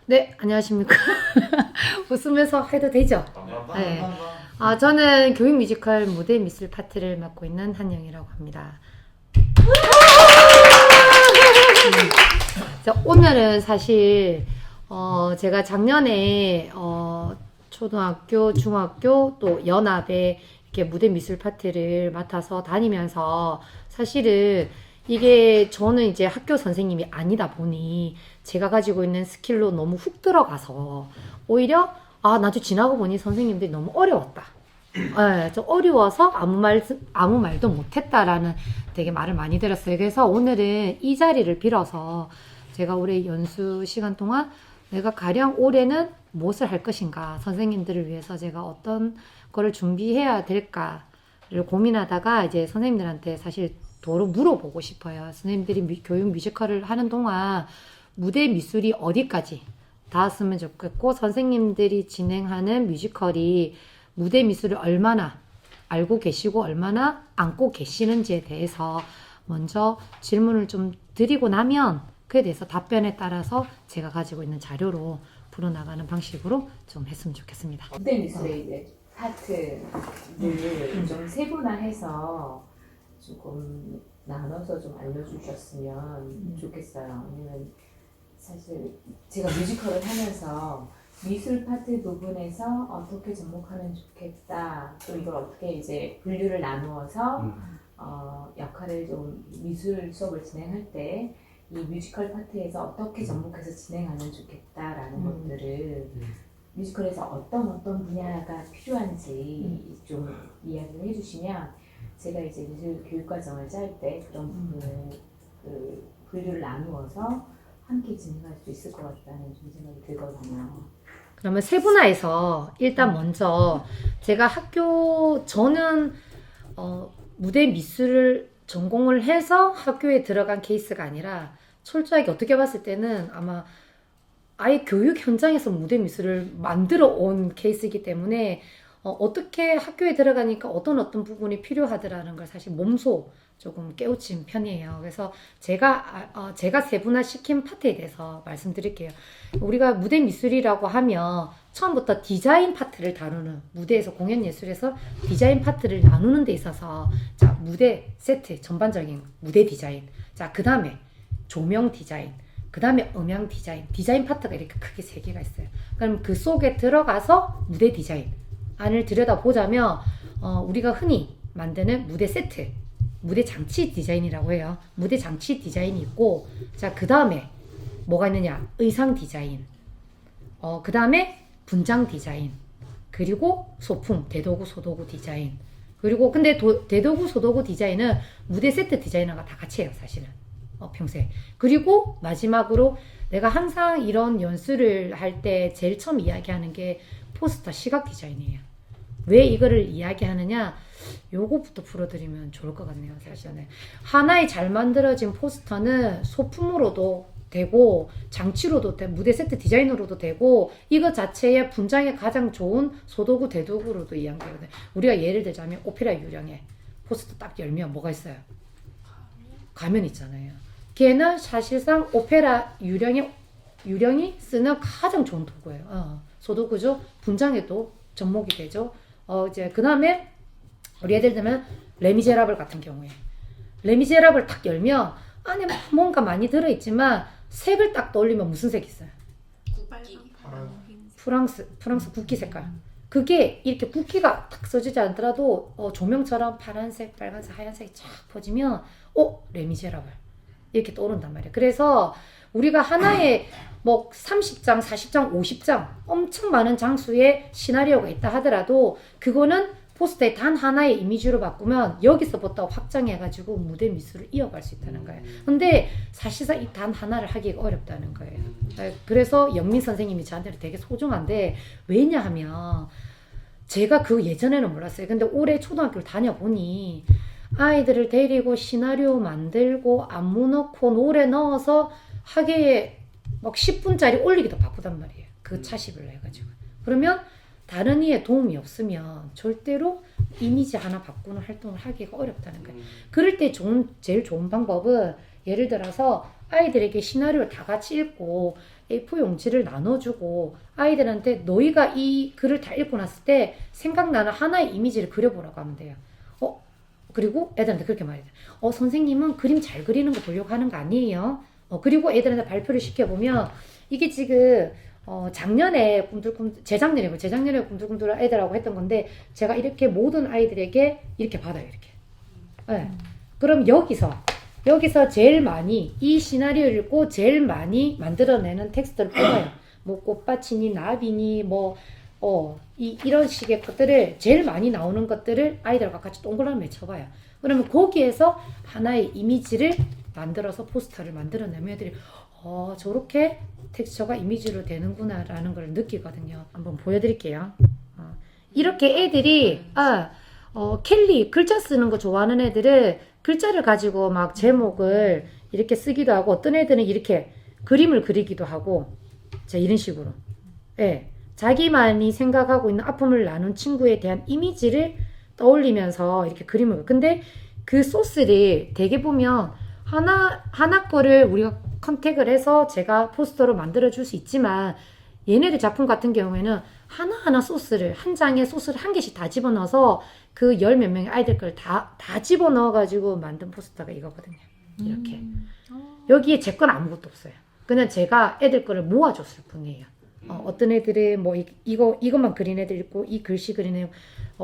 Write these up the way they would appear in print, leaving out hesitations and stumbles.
네, 안녕하십니까. 웃으면서 해도 되죠? 네. 저는 교육 뮤지컬 무대 미술 파트를 맡고 있는 한영이라고 합니다. 오늘은 사실 제가 작년에 초등학교, 중학교 또 연합에 이렇게 무대 미술 파트를 맡아서 다니면서 사실은 이게 저는 이제 학교 선생님이 아니다 보니 제가 가지고 있는 스킬로 너무 훅 들어가서 오히려 나도 지나고 보니 선생님들이 너무 어려웠다. 네, 좀 어려워서 아무 말도 못했다라는 되게 말을 많이 들었어요. 그래서 오늘은 이 자리를 빌어서 제가 올해 연수 시간 동안 내가 가령 올해는 무엇을 할 것인가, 선생님들을 위해서 제가 어떤 거를 준비해야 될까를 고민하다가 이제 선생님들한테 사실 도로 물어보고 싶어요. 선생님들이 교육 뮤지컬을 하는 동안 무대 미술이 어디까지 닿았으면 좋겠고, 선생님들이 진행하는 뮤지컬이 무대 미술을 얼마나 알고 계시고 얼마나 안고 계시는지에 대해서 먼저 질문을 좀 드리고 나면 그에 대해서 답변에 따라서 제가 가지고 있는 자료로 풀어나가는 방식으로 좀 했으면 좋겠습니다. 무대 미술의 이제 파트를 좀 세분화해서 조금 나눠서 좀 알려주셨으면 좋겠어요. 왜냐면 사실 제가 뮤지컬을 하면서 미술 파트 부분에서 어떻게 접목하면 좋겠다, 또 이걸 어떻게 이제 분류를 나누어서 역할을 좀 미술 수업을 진행할 때 이 뮤지컬 파트에서 어떻게 접목해서 진행하면 좋겠다라는 것들을 뮤지컬에서 어떤 분야가 필요한지 좀 이야기를 해주시면 제가 이제 미술 교육 과정을 짤 때 그런 부분을 분류를 나누어서 함께 진행할 수 있을 것 같다는 좀 생각이 들거든요. 그러면 세분화해서 일단 먼저 제가 저는 무대 미술을 전공을 해서 학교에 들어간 케이스가 아니라 철저하게 어떻게 봤을 때는 아마 아예 교육 현장에서 무대 미술을 만들어 온 케이스이기 때문에 어떻게 학교에 들어가니까 어떤 부분이 필요하더라는 걸 사실 몸소 조금 깨우친 편이에요. 그래서 제가 세분화시킨 파트에 대해서 말씀드릴게요. 우리가 무대 미술이라고 하면 처음부터 디자인 파트를 다루는, 무대에서 공연 예술에서 디자인 파트를 나누는 데 있어서 자, 무대 세트 전반적인 무대 디자인, 자, 그 다음에 조명 디자인, 그 다음에 음향 디자인 파트가 이렇게 크게 세 개가 있어요. 그럼 그 속에 들어가서 무대 디자인 안을 들여다보자면 우리가 흔히 만드는 무대 세트, 무대 장치 디자인이라고 해요. 무대 장치 디자인이 있고, 자, 그 다음에 뭐가 있느냐? 의상 디자인, 그 다음에 분장 디자인, 그리고 소품, 대도구, 소도구 디자인. 그리고 근데 대도구, 소도구 디자인은 무대 세트 디자이너가 다 같이 해요, 사실은. 평소에. 그리고 마지막으로 내가 항상 이런 연수를 할 때 제일 처음 이야기하는 게 포스터 시각 디자인이에요. 왜 이거를 이야기하느냐? 요거부터 풀어드리면 좋을 것 같네요, 사실은. 하나의 잘 만들어진 포스터는 소품으로도 되고 장치로도 되고 무대 세트 디자인으로도 되고 이거 자체의 분장에 가장 좋은 소도구, 대도구로도 이야기하거든요. 우리가 예를 들자면 오페라 유령에 포스터 딱 열면 뭐가 있어요? 가면 있잖아요. 걔는 사실상 오페라 유령이 쓰는 가장 좋은 도구예요. 소도구죠. 분장에도 접목이 되죠. 이제 그 다음에 우리 예를 들면 레미제라블 같은 경우에 레미제라블 딱 열면 안에 뭔가 많이 들어있지만 색을 딱 떠올리면 무슨 색이 있어요? 프랑스 국기 색깔. 그게 이렇게 국기가 딱 써지지 않더라도 조명처럼 파란색, 빨간색, 하얀색이 쫙 퍼지면 레미제라블 이렇게 떠오른단 말이에요. 그래서 우리가 하나의 뭐 30장, 40장, 50장 엄청 많은 장수의 시나리오가 있다 하더라도 그거는 포스터의 단 하나의 이미지로 바꾸면 여기서부터 확장해가지고 무대 미술을 이어갈 수 있다는 거예요. 근데 사실상 이 단 하나를 하기가 어렵다는 거예요. 그래서 영민 선생님이 저한테는 되게 소중한데, 왜냐하면 제가 그 예전에는 몰랐어요. 근데 올해 초등학교를 다녀보니 아이들을 데리고 시나리오 만들고 안무 넣고 노래 넣어서 하기에 막 10분짜리 올리기도 바쁘단 말이에요. 그 차식을 해가지고. 그러면 다른 이의 도움이 없으면 절대로 이미지 하나 바꾸는 활동을 하기가 어렵다는 거예요. 그럴 때 제일 좋은 방법은 예를 들어서 아이들에게 시나리오를 다 같이 읽고 A4 용지를 나눠주고 아이들한테 너희가 이 글을 다 읽고 났을 때 생각나는 하나의 이미지를 그려보라고 하면 돼요. 그리고 애들한테 그렇게 말해야 돼요. 선생님은 그림 잘 그리는 거 보려고 하는 거 아니에요? 그리고 애들한테 발표를 시켜보면 이게 지금 작년에 재작년에 꿈틀꿈틀 애들하고 했던 건데 제가 이렇게 모든 아이들에게 이렇게 받아요. 이렇게. 네. 그럼 여기서 제일 많이 이 시나리오를 읽고 제일 많이 만들어내는 텍스트를 뽑아요. 뭐 꽃밭이니 나비니 뭐 이런 식의 것들을 제일 많이 나오는 것들을 아이들과 같이 동그라미 쳐봐요. 그러면 거기에서 하나의 이미지를 만들어서 포스터를 만들어내면 애들이 저렇게 텍스처가 이미지로 되는구나 라는 걸 느끼거든요. 한번 보여드릴게요. 이렇게 애들이 켈리 글자 쓰는 거 좋아하는 애들은 글자를 가지고 막 제목을 이렇게 쓰기도 하고 어떤 애들은 이렇게 그림을 그리기도 하고 자 이런 식으로 예, 자기만이 생각하고 있는 아픔을 나눈 친구에 대한 이미지를 떠올리면서 이렇게 그림을 근데 그 소스를 되게 보면 하나 거를 우리가 컨택을 해서 제가 포스터로 만들어 줄 수 있지만 얘네들 작품 같은 경우에는 하나하나 소스를 한 장에 소스를 한 개씩 다 집어넣어서 그 열 몇 명의 아이들 걸 다 집어넣어 가지고 만든 포스터가 이거거든요. 이렇게 여기에 제 건 아무것도 없어요. 그냥 제가 애들 거를 모아줬을 뿐이에요. 어떤 애들은 뭐 이것만 그린 애들 있고 이 글씨 그린 애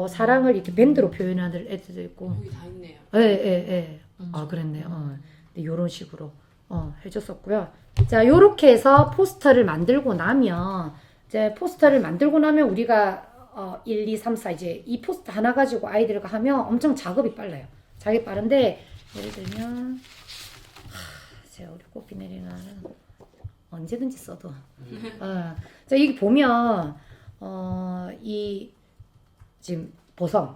사랑을 이렇게 밴드로 표현하는 애들도 있고 여기 다 있네요. 예. 그랬네요. 이런 식으로 해줬었고요. 자, 요렇게 해서 포스터를 만들고 나면 우리가 1, 2, 3, 4 이제 이 포스터 하나 가지고 아이들과 하면 엄청 작업이 빨라요. 작업이 빠른데 예를 들면 제가 우리 꽃비 내리는 언제든지 써도 자, 여기 보면 이 지금 보성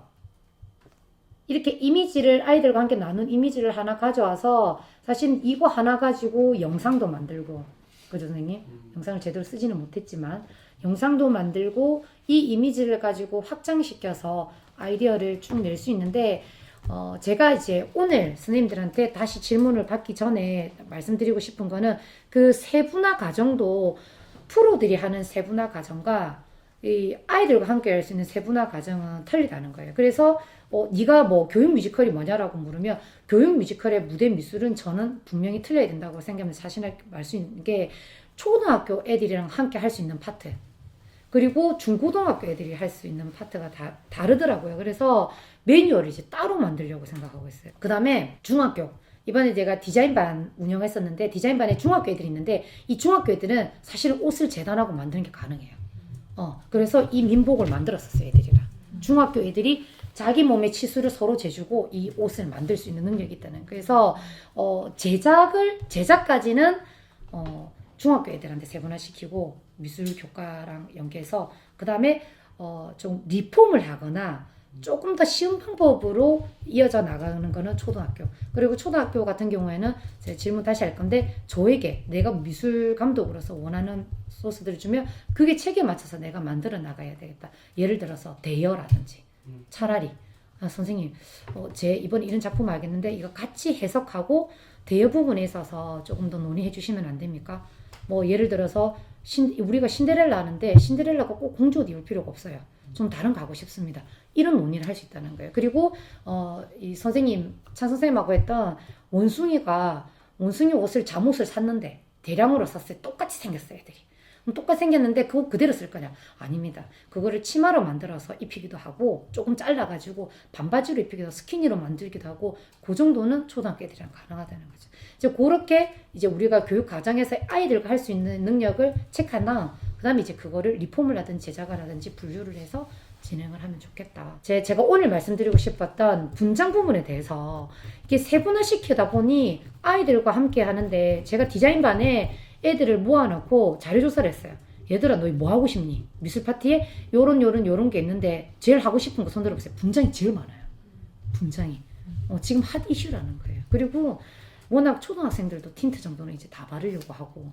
이렇게 이미지를 아이들과 함께 나눈 이미지를 하나 가져와서 사실 이거 하나 가지고 영상도 만들고 그죠 선생님? 영상을 제대로 쓰지는 못했지만 영상도 만들고 이 이미지를 가지고 확장시켜서 아이디어를 쭉 낼 수 있는데 제가 이제 오늘 선생님들한테 다시 질문을 받기 전에 말씀드리고 싶은 거는 그 세분화 과정도 프로들이 하는 세분화 과정과 이 아이들과 함께 할 수 있는 세분화 과정은 틀리다는 거예요. 그래서 네가 뭐 교육 뮤지컬이 뭐냐라고 물으면 교육 뮤지컬의 무대 미술은 저는 분명히 틀려야 된다고 생각하면서 자신을 말 수 있는 게 초등학교 애들이랑 함께 할 수 있는 파트 그리고 중고등학교 애들이 할 수 있는 파트가 다 다르더라고요. 그래서 매뉴얼을 이제 따로 만들려고 생각하고 있어요. 그 다음에 중학교 이번에 제가 디자인반 운영했었는데 디자인반에 중학교 애들이 있는데 이 중학교 애들은 사실은 옷을 재단하고 만드는 게 가능해요. 그래서 이 민복을 만들었었어요 애들이랑. 중학교 애들이 자기 몸의 치수를 서로 재주고 이 옷을 만들 수 있는 능력이 있다는. 그래서 제작까지는 중학교 애들한테 세분화시키고 미술 교과랑 연계해서 그 다음에 좀 리폼을 하거나 조금 더 쉬운 방법으로 이어져 나가는 거는 초등학교. 그리고 초등학교 같은 경우에는 제가 질문 다시 할 건데 저에게 내가 미술 감독으로서 원하는 소스들을 주면 그게 책에 맞춰서 내가 만들어 나가야 되겠다. 예를 들어서 대여라든지 차라리 선생님 제 이번에 이런 작품 알겠는데 이거 같이 해석하고 대여 부분에 있어서 조금 더 논의해 주시면 안 됩니까? 뭐 예를 들어서 우리가 신데렐라 하는데 신데렐라가 꼭 공주 옷 입을 필요가 없어요. 좀 다른 거 하고 싶습니다. 이런 논의를 할 수 있다는 거예요. 그리고 이 선생님 찬 선생님하고 했던 원숭이 옷을 잠옷을 샀는데 대량으로 샀어요. 똑같이 생겼어요 애들이. 그럼 똑같이 생겼는데 그거 그대로 쓸 거냐? 아닙니다. 그거를 치마로 만들어서 입히기도 하고 조금 잘라가지고 반바지로 입히기도 하고 스키니로 만들기도 하고 그 정도는 초등학교 애들이랑 가능하다는 거죠. 이제 그렇게 이제 우리가 교육 과정에서 아이들과 할 수 있는 능력을 체크하나 그 다음에 이제 그거를 리폼을 하든지 제작을 하든지 분류를 해서 진행을 하면 좋겠다. 제가 오늘 말씀드리고 싶었던 분장 부분에 대해서 이게 세분화시키다 보니 아이들과 함께 하는데 제가 디자인반에 애들을 모아놓고 자료조사를 했어요. 얘들아 너희 뭐 하고 싶니? 미술 파티에 요런 게 있는데 제일 하고 싶은 거 손 들어보세요. 분장이 제일 많아요. 분장이. 지금 핫 이슈라는 거예요. 그리고 워낙 초등학생들도 틴트 정도는 이제 다 바르려고 하고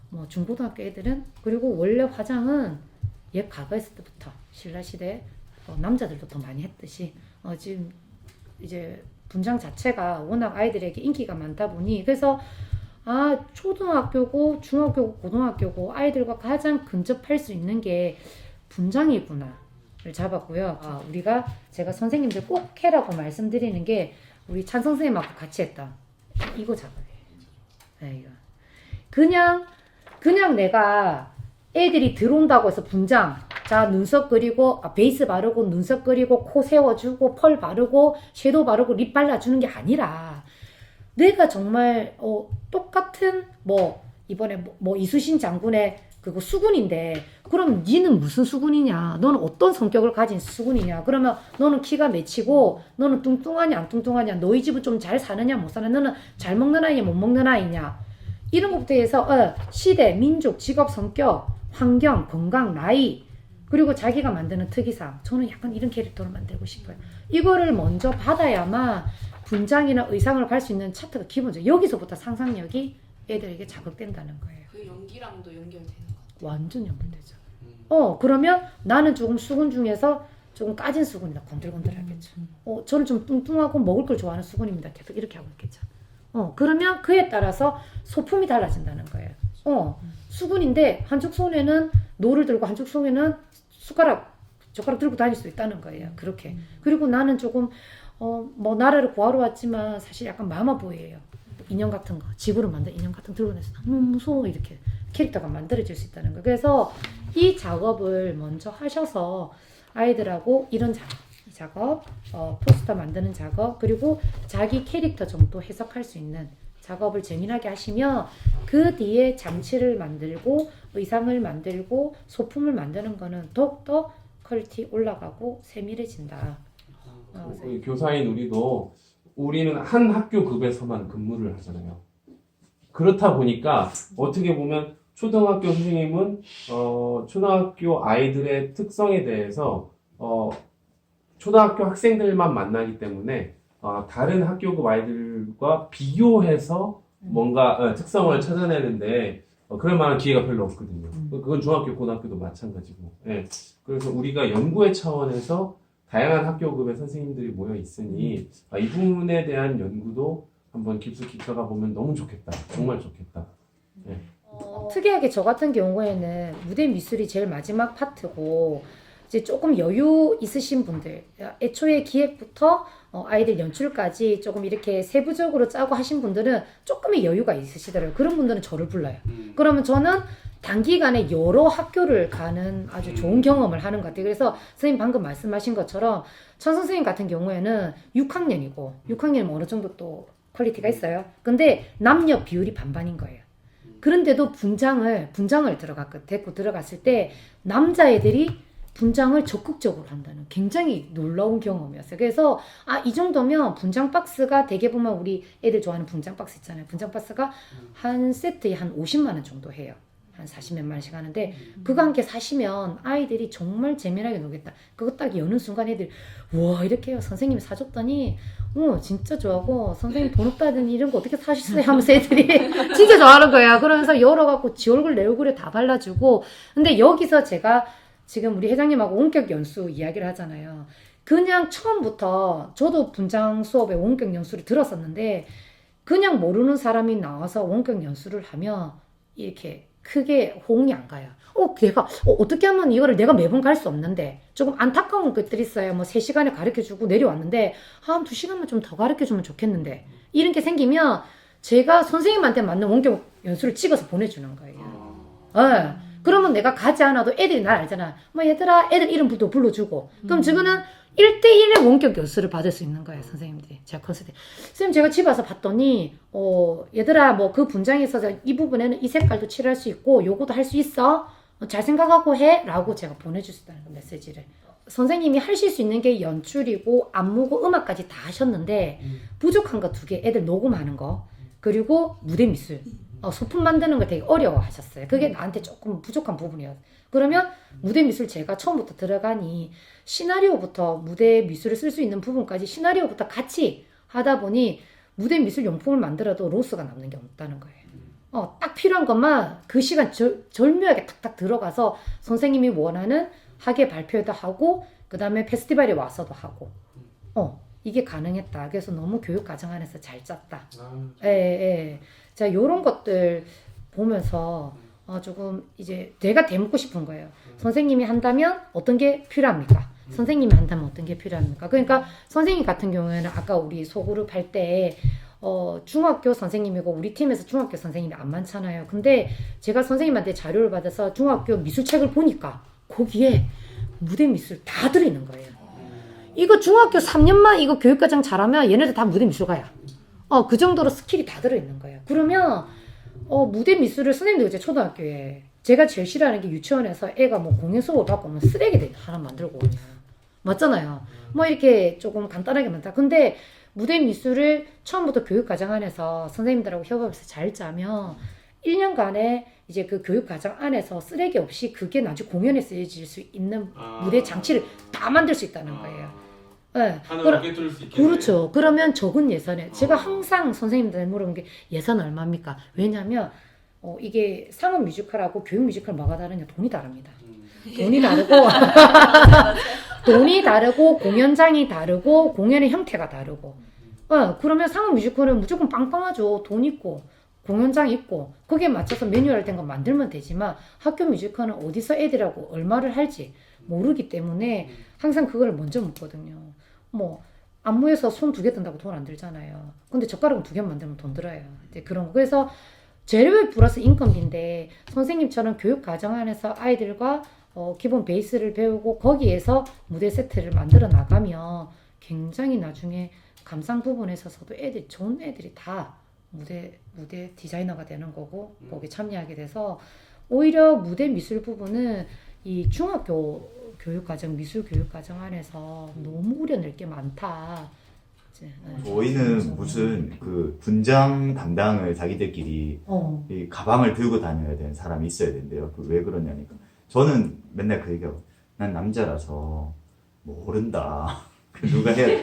뭐 중고등학교 애들은 그리고 원래 화장은 옛 과거 있을 때부터 신라시대 남자들도 더 많이 했듯이 지금 이제 분장 자체가 워낙 아이들에게 인기가 많다 보니 그래서 초등학교고 중학교고 고등학교고 아이들과 가장 근접할 수 있는 게 분장이구나를 잡았고요. 우리가 제가 선생님들 꼭 해라고 말씀드리는 게 우리 찬 선생님하고 같이 했다. 이거 잡아야 돼. 이거. 그냥 내가 애들이 들어온다고 해서 분장, 자 눈썹 그리고 베이스 바르고 눈썹 그리고 코 세워주고 펄 바르고 섀도우 바르고 립 발라주는 게 아니라 내가 정말 똑같은 이번에 이수신 장군의 그거 수군인데 그럼 니는 무슨 수군이냐? 너는 어떤 성격을 가진 수군이냐? 그러면 너는 키가 몇이고 너는 뚱뚱하냐 안 뚱뚱하냐? 너희 집은 좀 잘 사느냐 못 사느냐? 너는 잘 먹는 아이냐 못 먹는 아이냐? 이런 것부터 해서 시대, 민족, 직업, 성격, 환경, 건강, 나이 그리고 자기가 만드는 특이사항. 저는 약간 이런 캐릭터를 만들고 싶어요. 이거를 먼저 받아야만 분장이나 의상을 갈 수 있는 차트가 기본적으로 여기서부터 상상력이 애들에게 자극된다는 거예요. 그 연기랑도 연결되는 것 같아요. 완전 연결되죠. 그러면 나는 조금 수군 중에서 조금 까진 수군이다. 건들건들하겠죠. 저는 좀 뚱뚱하고 먹을 걸 좋아하는 수군입니다. 계속 이렇게 하고 있겠죠. 그러면 그에 따라서 소품이 달라진다는 거예요. 수군인데 한쪽 손에는 노를 들고 한쪽 손에는 젓가락 들고 다닐 수 있다는 거예요. 그렇게. 그리고 나는 조금 나라를 구하러 왔지만 사실 약간 마마보이예요. 인형 같은 거, 집으로 만든 인형 같은 거 들고 다녀서 너무 무서워 이렇게 캐릭터가 만들어질 수 있다는 거예요. 그래서 이 작업을 먼저 하셔서 아이들하고 이런 작업, 포스터 만드는 작업, 그리고 자기 캐릭터 정도 해석할 수 있는 작업을 재미나게 하시면 그 뒤에 장치를 만들고 의상을 만들고 소품을 만드는 거는 더욱더 퀄리티 올라가고 세밀해진다. 교사인 우리는 한 학교 급에서만 근무를 하잖아요. 그렇다 보니까 어떻게 보면 초등학교 선생님은 초등학교 아이들의 특성에 대해서 초등학교 학생들만 만나기 때문에 다른 학교급 아이들과 비교해서 뭔가 특성을 찾아내는데 그럴 만한 기회가 별로 없거든요. 그건 중학교, 고등학교도 마찬가지고. 예. 그래서 우리가 연구의 차원에서 다양한 학교급의 선생님들이 모여 있으니 이 부분에 대한 연구도 한번 깊숙이 들어가 보면 너무 좋겠다. 정말 좋겠다. 예. 특이하게 저 같은 경우에는 무대 미술이 제일 마지막 파트고 이제 조금 여유 있으신 분들, 애초에 기획부터 아이들 연출까지 조금 이렇게 세부적으로 짜고 하신 분들은 조금의 여유가 있으시더라고요. 그런 분들은 저를 불러요. 그러면 저는 단기간에 여러 학교를 가는 아주 좋은 경험을 하는 것 같아요. 그래서 선생님 방금 말씀하신 것처럼 천 선생님 같은 경우에는 6학년이고 6학년이면 어느 정도 또 퀄리티가 있어요. 근데 남녀 비율이 반반인 거예요. 그런데도 분장을 데리고 들어갔을 때 남자애들이 분장을 적극적으로 한다는 굉장히 놀라운 경험이었어요. 그래서 이 정도면 분장 박스가 대개 보면 우리 애들 좋아하는 분장 박스 있잖아요. 분장 박스가 한 세트에 한 50만 원 정도 해요. 한 40몇만 원씩 하는데 그거 함께 사시면 아이들이 정말 재미나게 놀겠다. 그거 딱 여는 순간 애들 와 이렇게 해요. 선생님이 사줬더니 진짜 좋아하고 선생님 돈 없다더니 이런 거 어떻게 사셨어요? 하면서 애들이 진짜 좋아하는 거야. 그러면서 열어갖고 지 얼굴 내 얼굴에 다 발라주고 근데 여기서 제가 지금 우리 회장님하고 원격 연수 이야기를 하잖아요. 그냥 처음부터 저도 분장 수업에 원격 연수를 들었었는데 그냥 모르는 사람이 나와서 원격 연수를 하면 이렇게 크게 호응이 안 가요. 내가 어떻게 하면 이거를 내가 매번 갈 수 없는데 조금 안타까운 것들이 있어요. 3시간에 가르쳐주고 내려왔는데 한 2시간만 좀 더 가르쳐주면 좋겠는데 이런 게 생기면 제가 선생님한테 맞는 원격 연수를 찍어서 보내주는 거예요. 그러면 내가 가지 않아도 애들이 날 알잖아. 얘들아 애들 이름부터 불러주고 그럼 저거는 1대1의 원격 연수를 받을 수 있는 거예요. 선생님들이 제가 컨설팅 선생님 제가 집에 와서 봤더니 얘들아 그 분장에 있어서 이 부분에는 이 색깔도 칠할 수 있고 요거도 할 수 있어 잘 생각하고 해 라고 제가 보내줄 수 있다는 거 메시지를 선생님이 하실 수 있는 게 연출이고 안무고 음악까지 다 하셨는데 부족한 거 2개 애들 녹음하는 거 그리고 무대 미술 소품 만드는 걸 되게 어려워하셨어요. 그게 나한테 조금 부족한 부분이었어요. 그러면 무대 미술 제가 처음부터 들어가니 시나리오부터 무대 미술을 쓸 수 있는 부분까지 시나리오부터 같이 하다 보니 무대 미술 용품을 만들어도 로스가 남는 게 없다는 거예요. 딱 필요한 것만 그 시간 절묘하게 탁탁 들어가서 선생님이 원하는 학예 발표도 하고 그 다음에 페스티벌에 와서도 하고 이게 가능했다. 그래서 너무 교육과정 안에서 잘 짰다. 자, 요런 것들 보면서 조금 이제 내가 되묻고 싶은 거예요. 선생님이 한다면 어떤 게 필요합니까? 선생님이 한다면 어떤 게 필요합니까? 그러니까 선생님 같은 경우에는 아까 우리 소그룹 할 때 중학교 선생님이고 우리 팀에서 중학교 선생님이 안 많잖아요. 근데 제가 선생님한테 자료를 받아서 중학교 미술책을 보니까 거기에 무대 미술 다 들어있는 거예요. 이거 중학교 3년만 이거 교육과정 잘하면 얘네들 다 무대 미술가야. 그 정도로 스킬이 다 들어있는 거예요. 그러면 무대 미술을 선생님들 이제 초등학교에 제가 제일 싫어하는 게 유치원에서 애가 뭐 공연 수업을 받고 오면 쓰레기들 하나 만들고 오면 맞잖아요. 뭐 이렇게 조금 간단하게 만들다. 근데 무대 미술을 처음부터 교육과정 안에서 선생님들하고 협업해서 잘 짜면 1년간에 이제 그 교육과정 안에서 쓰레기 없이 그게 나중에 공연에 쓰여질 수 있는 무대 장치를 다 만들 수 있다는 거예요. 네. 하나로 꿰뚫을 수 있겠네요. 그렇죠. 그러면 적은 예산에 제가 항상 선생님들 물어본 게 예산 얼마입니까? 왜냐하면 이게 상업 뮤지컬하고 교육 뮤지컬 뭐가 다르냐? 돈이 다릅니다. 돈이 다르고 돈이 다르고 공연장이 다르고 공연의 형태가 다르고 그러면 상업 뮤지컬은 무조건 빵빵하죠. 돈 있고 공연장 있고 거기에 맞춰서 매뉴얼 된 거 만들면 되지만 학교 뮤지컬은 어디서 애들하고 얼마를 할지 모르기 때문에 항상 그걸 먼저 묻거든요. 뭐 안무에서 손 2개 든다고 돈 안 들잖아요. 근데 젓가락은 2개 만들면 돈 들어요. 이제 그런 거. 그래서 재료비 플러스 인건비인데 선생님처럼 교육 과정 안에서 아이들과 기본 베이스를 배우고 거기에서 무대 세트를 만들어 나가면 굉장히 나중에 감상 부분에 있어서도 좋은 애들이 다 무대 디자이너가 되는 거고 거기에 참여하게 돼서 오히려 무대 미술 부분은 이 중학교 교육과정 미술 교육과정 안에서 너무 우려낼 게 많다. 저희는 무슨 그 분장 담당을 자기들끼리 이 가방을 들고 다녀야 되는 사람이 있어야 된대요. 왜 그러냐니까. 저는 맨날 그 얘기하고 난 남자라서 모른다. 누가 해?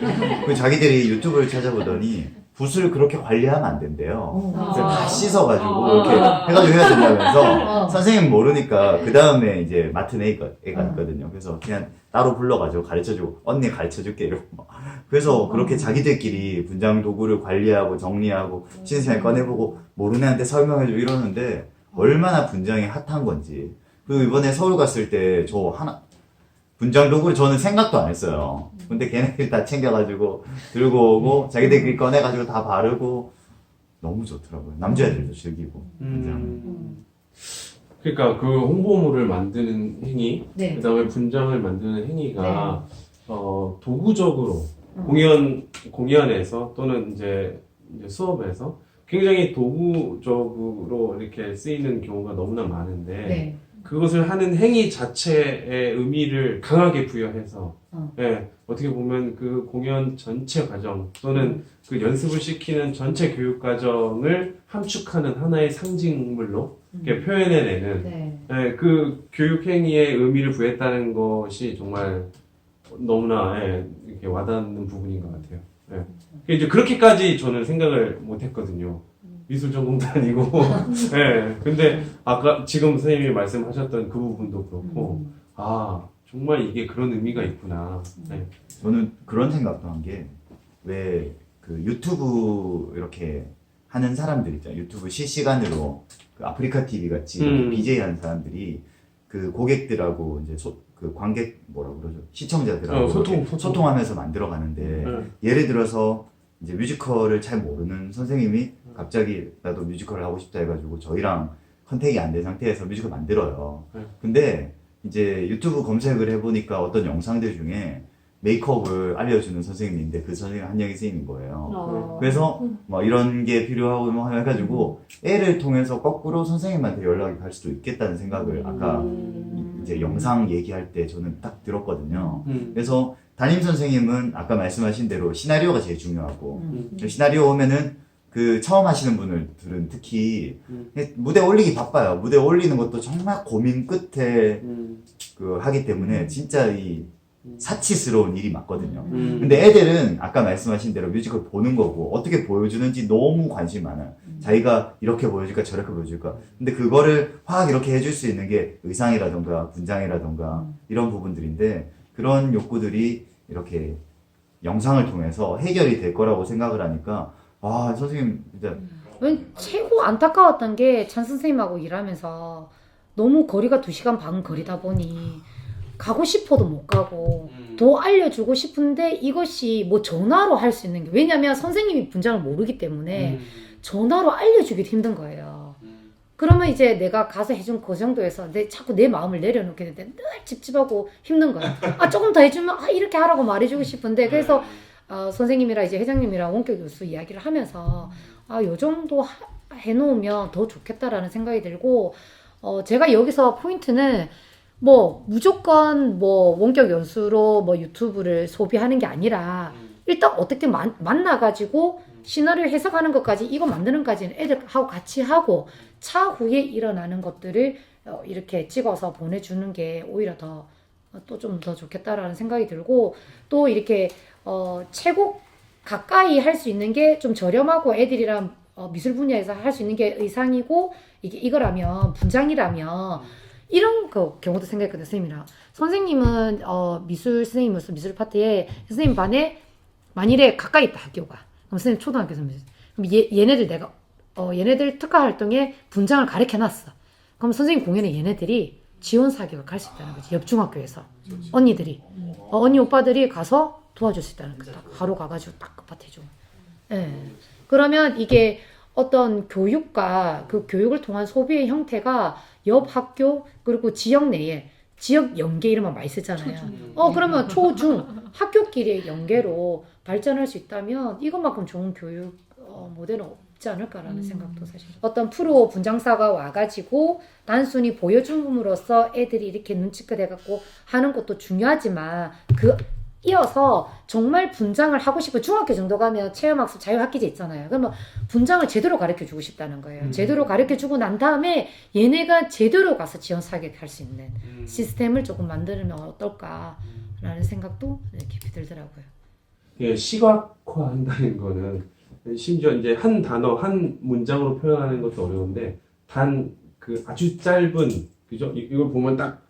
자기들이 유튜브를 찾아보더니 붓을 그렇게 관리하면 안 된대요. 그래서 다 씻어가지고 이렇게 해가지고 해야 된다면서 선생님 모르니까 그 다음에 이제 맡은 애가 있거든요. 그래서 그냥 따로 불러가지고 가르쳐주고 언니 가르쳐줄게 이러고 막. 그래서 그렇게 자기들끼리 분장 도구를 관리하고 정리하고 신생을 꺼내보고 모르는 애한테 설명해주고 이러는데 얼마나 분장이 핫한 건지. 그리고 이번에 서울 갔을 때 저 분장 도구를 저는 생각도 안 했어요. 근데 걔네들이 다 챙겨가지고 들고 오고 자기들끼리 꺼내가지고 다 바르고 너무 좋더라고요. 남자애들도 즐기고. 그러니까 그 홍보물을 만드는 행위, 네. 그다음에 분장을 만드는 행위가 네. 도구적으로 공연에서 또는 이제 수업에서 굉장히 도구적으로 이렇게 쓰이는 경우가 너무나 많은데 네. 그것을 하는 행위 자체의 의미를 강하게 부여해서 어떻게 보면 그 공연 전체 과정 또는 그 연습을 시키는 전체 교육 과정을 함축하는 하나의 상징물로 이렇게 표현해내는 네. 그 교육 행위에 의미를 부여했다는 것이 정말 너무나 이렇게 와닿는 부분인 것 같아요. 이제 그렇게까지 저는 생각을 못했거든요. 미술 전공도 아니고. 근데 아까 지금 선생님이 말씀하셨던 그 부분도 그렇고, 정말 이게 그런 의미가 있구나. 저는 그런 생각도 한 게, 왜 그 유튜브 이렇게 하는 사람들 있잖아요. 유튜브 실시간으로 그 아프리카 TV 같이 BJ 하는 사람들이 그 고객들하고 이제 그 관객 뭐라고 그러죠? 시청자들하고 소통하면서 만들어 가는데 예를 들어서 이제 뮤지컬을 잘 모르는 선생님이 갑자기 나도 뮤지컬을 하고 싶다 해가지고 저희랑 컨택이 안 된 상태에서 뮤지컬 만들어요. 근데 이제 유튜브 검색을 해보니까 어떤 영상들 중에 메이크업을 알려주는 선생님인데 그 선생님이 한영희 선생님인 거예요. 그래서 뭐 이런 게 필요하고 뭐 해가지고 애를 통해서 거꾸로 선생님한테 연락이 갈 수도 있겠다는 생각을 아까 이제 영상 얘기할 때 저는 딱 들었거든요. 그래서 담임 선생님은 아까 말씀하신 대로 시나리오가 제일 중요하고 시나리오 오면은 그 처음 하시는 분들은 특히 무대 올리기 바빠요. 무대 올리는 것도 정말 고민 끝에 그 하기 때문에 진짜 이 사치스러운 일이 맞거든요. 근데 애들은 아까 말씀하신 대로 뮤지컬 보는 거고 어떻게 보여주는지 너무 관심 많아요. 자기가 이렇게 보여줄까 저렇게 보여줄까. 근데 그거를 확 이렇게 해줄 수 있는 게 의상이라던가 분장이라던가 이런 부분들인데 그런 욕구들이 이렇게 영상을 통해서 해결이 될 거라고 생각을 하니까 선생님 진짜 최고 안타까웠던 게 찬 선생님하고 일하면서 너무 거리가 2시간 반 거리다 보니 가고 싶어도 못 가고 더 알려주고 싶은데 이것이 뭐 전화로 할 수 있는 게 왜냐면 선생님이 분장을 모르기 때문에 전화로 알려주기도 힘든 거예요. 그러면 이제 내가 가서 해준 그 정도에서 자꾸 내 마음을 내려놓게 되는데 늘 찝찝하고 힘든 거야. 아 조금 더 해주면 이렇게 하라고 말해주고 싶은데 그래서 선생님이랑 이제 회장님이랑 원격 교수 이야기를 하면서 요 정도 해놓으면 더 좋겠다라는 생각이 들고 제가 여기서 포인트는 뭐 무조건 뭐 원격 연수로 뭐 유튜브를 소비하는 게 아니라 일단 어떻게 만나가지고 시나리오 해석하는 것까지 이거 만드는 까지는 애들하고 같이 하고 차후에 일어나는 것들을 이렇게 찍어서 보내주는 게 오히려 또 좀 더 좋겠다라는 생각이 들고 또 이렇게 최고 가까이 할 수 있는 게 좀 저렴하고 애들이랑 미술 분야에서 할 수 있는 게 의상이고 이거라면 분장이라면 이런 경우도 생각했거든요. 선생님이랑 선생님은 미술 선생님으로서 미술 파트에 선생님 반에 만일에 가까이 있다 학교가 그럼 선생님 초등학교 선생님 그럼 얘네들 내가 얘네들 특화 활동에 분장을 가르쳐놨어. 그럼 선생님 공연에 얘네들이 지원 사격을 갈 수 있다는 거지. 옆 중학교에서 언니들이 언니 오빠들이 가서 도와줄 수 있다는 거다. 하루 가가지고 딱 급파해줘. 예. 그러면 이게 어떤 교육과 그 교육을 통한 소비의 형태가 옆 학교 그리고 지역 내에 지역 연계 이름만 많이 쓰잖아요. 그러면 초중 학교끼리의 연계로 발전할 수 있다면 이것만큼 좋은 교육 모델은 없지 않을까라는 생각도 사실. 어떤 프로 분장사가 와가지고 단순히 보여줌으로써 애들이 이렇게 눈치껏 해갖고 하는 것도 중요하지만 이어서 정말 분장을 하고 싶고 중학교 정도 가면 체험학습 자유학기제 있잖아요. 그러면 분장을 제대로 가르쳐주고 싶다는 거예요. 제대로 가르쳐주고 난 다음에 얘네가 제대로 가서 지원 사격할 수 있는 시스템을 조금 만들면 어떨까라는 생각도 깊이 들더라고요. 예, 시각화한다는 거는 심지어 이제 한 단어, 한 문장으로 표현하는 것도 어려운데 그 아주 짧은 그죠? 이걸 보면 딱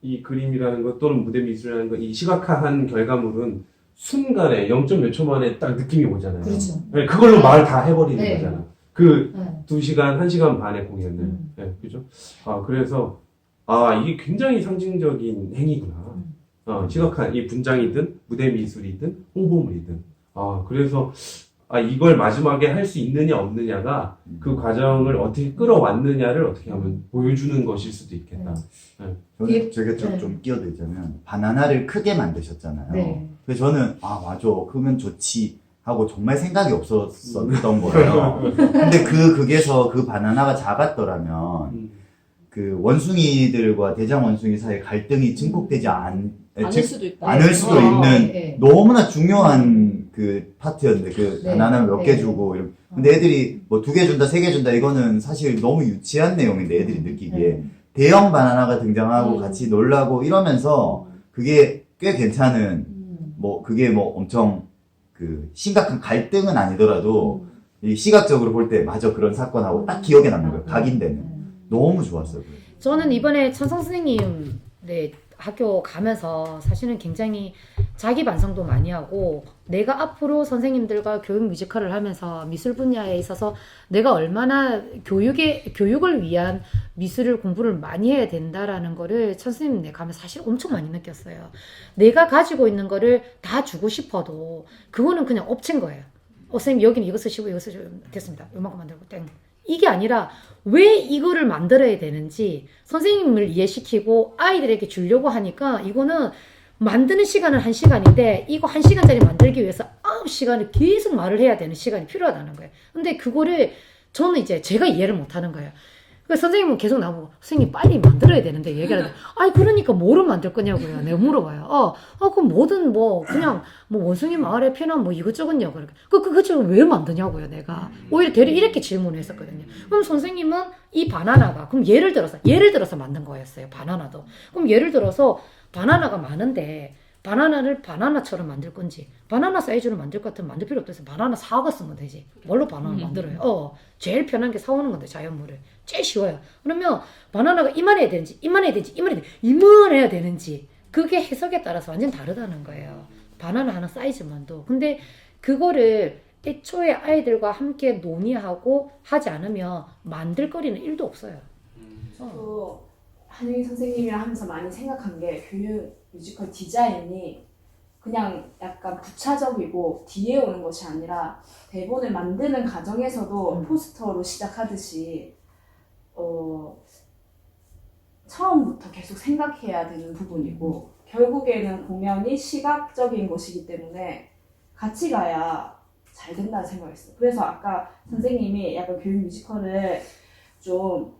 이 그림이라는 것 또는 무대 미술이라는 것 이 시각화한 결과물은 순간에 0.몇 초 만에 딱 느낌이 오잖아요. 그렇죠. 네, 그걸로 말 다 해버리는 네. 거잖아. 그 2시간, 1시간 반의 공연을. 네, 그죠? 그래서 이게 굉장히 상징적인 행위구나. 시각화한 이 분장이든 무대 미술이든 홍보물이든. 그래서 이걸 마지막에 할 수 있느냐 없느냐가 그 과정을 어떻게 끌어왔느냐를 어떻게 하면 보여주는 것일 수도 있겠다. 저는 제가 좀 끼어들자면 바나나를 크게 만드셨잖아요. 네. 그래서 저는 맞아 그러면 좋지 하고 정말 생각이 없었던 거예요. 근데 극에서 그 바나나가 작았더라면 그 원숭이들과 대장 원숭이 사이에 갈등이 증폭되지 않을 수도 있다. 않을 수도 있는 너무나 중요한 그 파트였는데 그 바나나 몇 개 주고 이런. 근데 애들이 뭐 2개 준다 3개 준다 이거는 사실 너무 유치한 내용인데 애들이 느끼기에 대형 바나나가 등장하고 같이 놀라고 이러면서 그게 꽤 괜찮은 뭐 그게 뭐 엄청 그 심각한 갈등은 아니더라도 이 시각적으로 볼 때 맞아 그런 사건하고 딱 기억에 남는 거예요. 각인되는. 너무 좋았어요. 저는 이번에 천성 선생님 학교 가면서 사실은 굉장히 자기 반성도 많이 하고 내가 앞으로 선생님들과 교육 뮤지컬을 하면서 미술 분야에 있어서 내가 얼마나 교육을 위한 미술을 공부를 많이 해야 된다라는 거를 천 선생님 가면 사실 엄청 많이 느꼈어요. 내가 가지고 있는 거를 다 주고 싶어도 그거는 그냥 업체인 거예요. 선생님 여기는 이거 쓰시고 이거 쓰시고 됐습니다. 요만큼 만들고 땡. 이게 아니라 왜 이거를 만들어야 되는지 선생님을 이해시키고 아이들에게 주려고 하니까 이거는 만드는 시간은 1시간인데 이거 1시간짜리 만들기 위해서 9시간을 계속 말을 해야 되는 시간이 필요하다는 거예요. 근데 그거를 저는 이제 제가 이해를 못하는 거예요. 그래서 선생님은 계속 나보고 선생님 빨리 만들어야 되는데 얘기하는데 그러니까 뭐를 만들 거냐고요. 내가 물어봐요. 그럼 뭐든 뭐 그냥 뭐 원숭이 마을에 피난 뭐 이것저것요. 그거 왜 만드냐고요. 내가 오히려 대리 이렇게 질문을 했었거든요. 그럼 선생님은 이 바나나가 그럼 예를 들어서 만든 거였어요. 바나나도. 그럼 예를 들어서 바나나가 많은데 바나나를 바나나처럼 만들 건지 바나나 사이즈로 만들 것 같으면 만들 필요 없어서 바나나 사과 쓰면 되지. 뭘로 바나나 만들어요? 제일 편한 게 사오는 건데 자연물을. 제일 쉬워요. 그러면 바나나가 이만해야 되는지 이만해야 되는지 그게 해석에 따라서 완전 다르다는 거예요. 바나나 하나 사이즈만도. 근데 그거를 애초에 아이들과 함께 논의하고 하지 않으면 만들 거리는 1도 없어요. 또 한유희 선생님이랑 하면서 많이 생각한 게 교육 뮤지컬 디자인이 그냥 약간 부차적이고 뒤에 오는 것이 아니라 대본을 만드는 과정에서도 포스터로 시작하듯이 처음부터 계속 생각해야 되는 부분이고 결국에는 공연이 시각적인 것이기 때문에 같이 가야 잘 된다는 생각했어요. 그래서 아까 선생님이 약간 교육 뮤지컬을 좀